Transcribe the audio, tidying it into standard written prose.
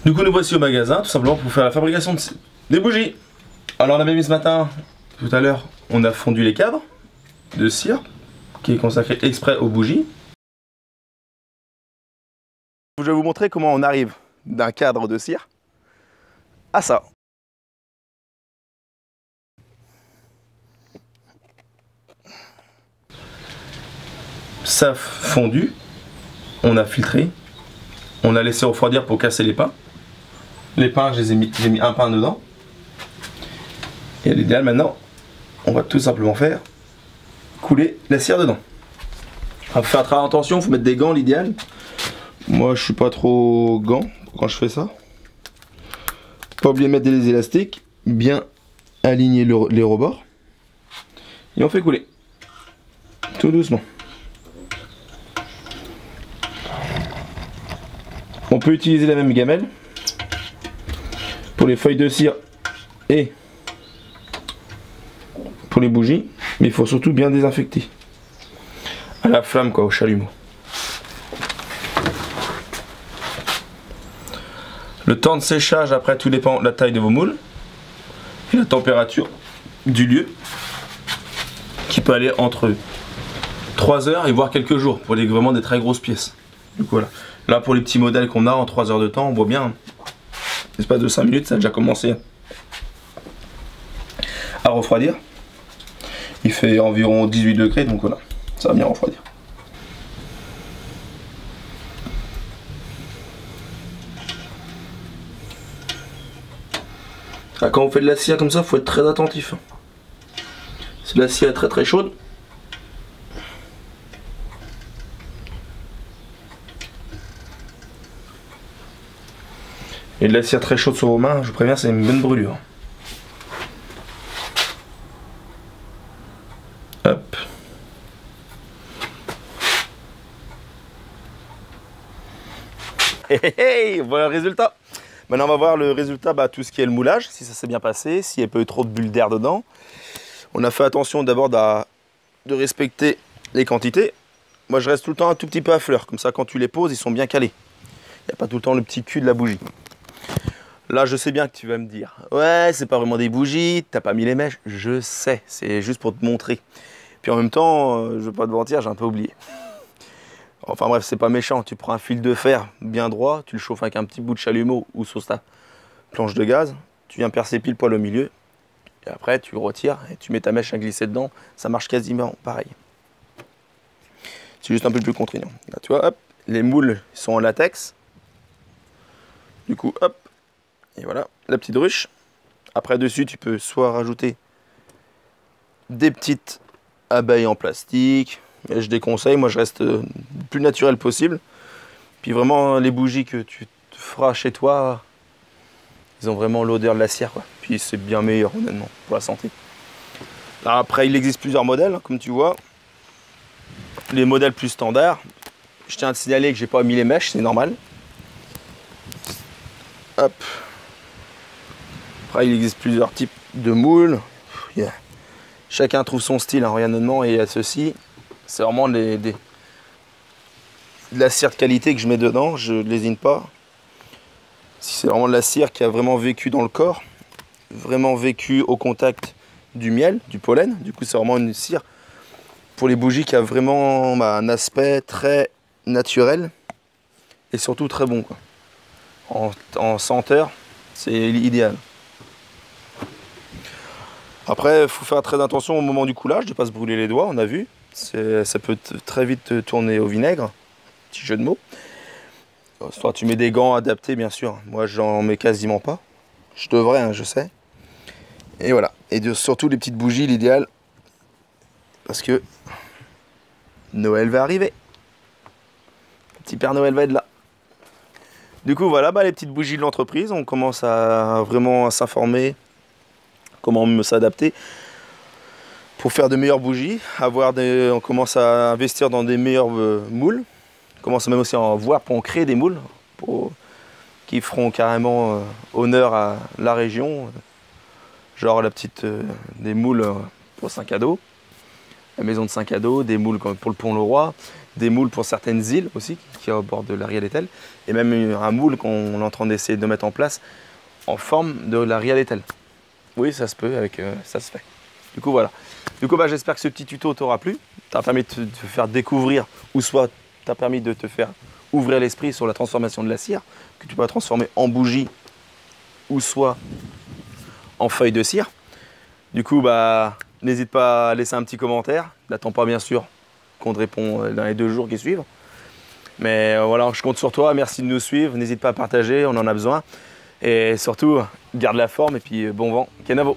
Du coup nous voici au magasin tout simplement pour faire la fabrication des bougies. Alors on avait mis ce matin, tout à l'heure, on a fondu les cadres de cire qui est consacré exprès aux bougies. Je vais vous montrer comment on arrive d'un cadre de cire à ça. Ça fondu, on a filtré, on a laissé refroidir pour casser les pins. Les pins, j'ai mis un pain dedans. Et à l'idéal maintenant, on va tout simplement faire couler la cire dedans. On va faire très attention, il faut mettre des gants l'idéal. Moi je suis pas trop gant quand je fais ça. Pas oublier de mettre des élastiques, bien aligner les rebords. Et on fait couler. Tout doucement. On peut utiliser la même gamelle pour les feuilles de cire et pour les bougies, mais il faut surtout bien désinfecter. À la flamme quoi, au chalumeau. Le temps de séchage après tout dépend de la taille de vos moules et la température du lieu qui peut aller entre 3 heures et voire quelques jours pour vraiment des très grosses pièces. Du coup voilà. Là pour les petits modèles qu'on a en 3 heures de temps, on voit bien, l'espace de 5 minutes ça a déjà commencé à refroidir. Il fait environ 18 degrés donc voilà, ça va bien refroidir. Ah, quand on fait de la cire comme ça, il faut être très attentif. Si la cire est très très chaude, et de la cire très chaude sur vos mains, je vous préviens, c'est une bonne brûlure. Hop. Hey, voilà le résultat. Maintenant on va voir le résultat, tout ce qui est le moulage, si ça s'est bien passé, s'il n'y a pas eu trop de bulles d'air dedans. On a fait attention d'abord de respecter les quantités. Moi je reste tout le temps un tout petit peu à fleur, comme ça quand tu les poses ils sont bien calés. Il n'y a pas tout le temps le petit cul de la bougie. Là je sais bien que tu vas me dire, ouais c'est pas vraiment des bougies, t'as pas mis les mèches. Je sais, c'est juste pour te montrer. Puis en même temps, je vais pas te mentir, j'ai un peu oublié. Enfin bref, c'est pas méchant, tu prends un fil de fer bien droit, tu le chauffes avec un petit bout de chalumeau ou sur ta planche de gaz, tu viens percer pile poil au milieu, et après tu le retires et tu mets ta mèche à glisser dedans, ça marche quasiment pareil. C'est juste un peu plus contraignant. Là tu vois, hop, les moules sont en latex. Du coup, hop, et voilà, la petite ruche. Après dessus, tu peux soit rajouter des petites abeilles en plastique. Mais je déconseille, moi je reste le plus naturel possible. Puis vraiment, les bougies que tu te feras chez toi, ils ont vraiment l'odeur de la cire, quoi. Puis c'est bien meilleur, honnêtement, pour la santé. Alors après, il existe plusieurs modèles, comme tu vois. Les modèles plus standards. Je tiens à te signaler que j'ai pas mis les mèches, c'est normal. Hop. Après, il existe plusieurs types de moules. Chacun trouve son style, honnêtement, et à ceci, c'est vraiment de la cire de qualité que je mets dedans, je ne lésine pas. Si c'est vraiment de la cire qui a vraiment vécu dans le corps, vraiment vécu au contact du miel, du pollen, du coup c'est vraiment une cire pour les bougies qui a vraiment un aspect très naturel et surtout très bon, quoi. En senteur, c'est idéal. Après, il faut faire très attention au moment du coulage, de ne pas se brûler les doigts, on a vu. Ça peut très vite tourner au vinaigre, petit jeu de mots. Soit tu mets des gants adaptés, bien sûr. Moi, j'en mets quasiment pas. Je devrais, hein, je sais. Et voilà. Et surtout les petites bougies, l'idéal. Parce que Noël va arriver. Le petit Père Noël va être là. Du coup, voilà, les petites bougies de l'entreprise. On commence à vraiment s'informer comment s'adapter pour faire de meilleures bougies. On commence à investir dans des meilleurs moules. On commence même aussi à en voir pour en créer des moules qui feront carrément honneur à la région. Genre des moules pour Saint-Cado, la maison de Saint-Cado, des moules pour le Pont-le-Roi. des moules pour certaines îles aussi, qui est au bord de la Ria d'Etel, et même un moule qu'on est en train d'essayer de mettre en place en forme de la Ria d'Etel. Oui, ça se peut, ça se fait. Du coup, voilà. Du coup, j'espère que ce petit tuto t'aura plu. T'as permis de te faire découvrir, ou soit t'as permis de te faire ouvrir l'esprit sur la transformation de la cire, que tu peux transformer en bougie, ou soit en feuille de cire. Du coup, n'hésite pas à laisser un petit commentaire. N'attends pas, bien sûr, qu'on te réponde dans les 2 jours qui suivent. Mais voilà, je compte sur toi. Merci de nous suivre. N'hésite pas à partager, on en a besoin. Et surtout, garde la forme et puis bon vent. Kenavo!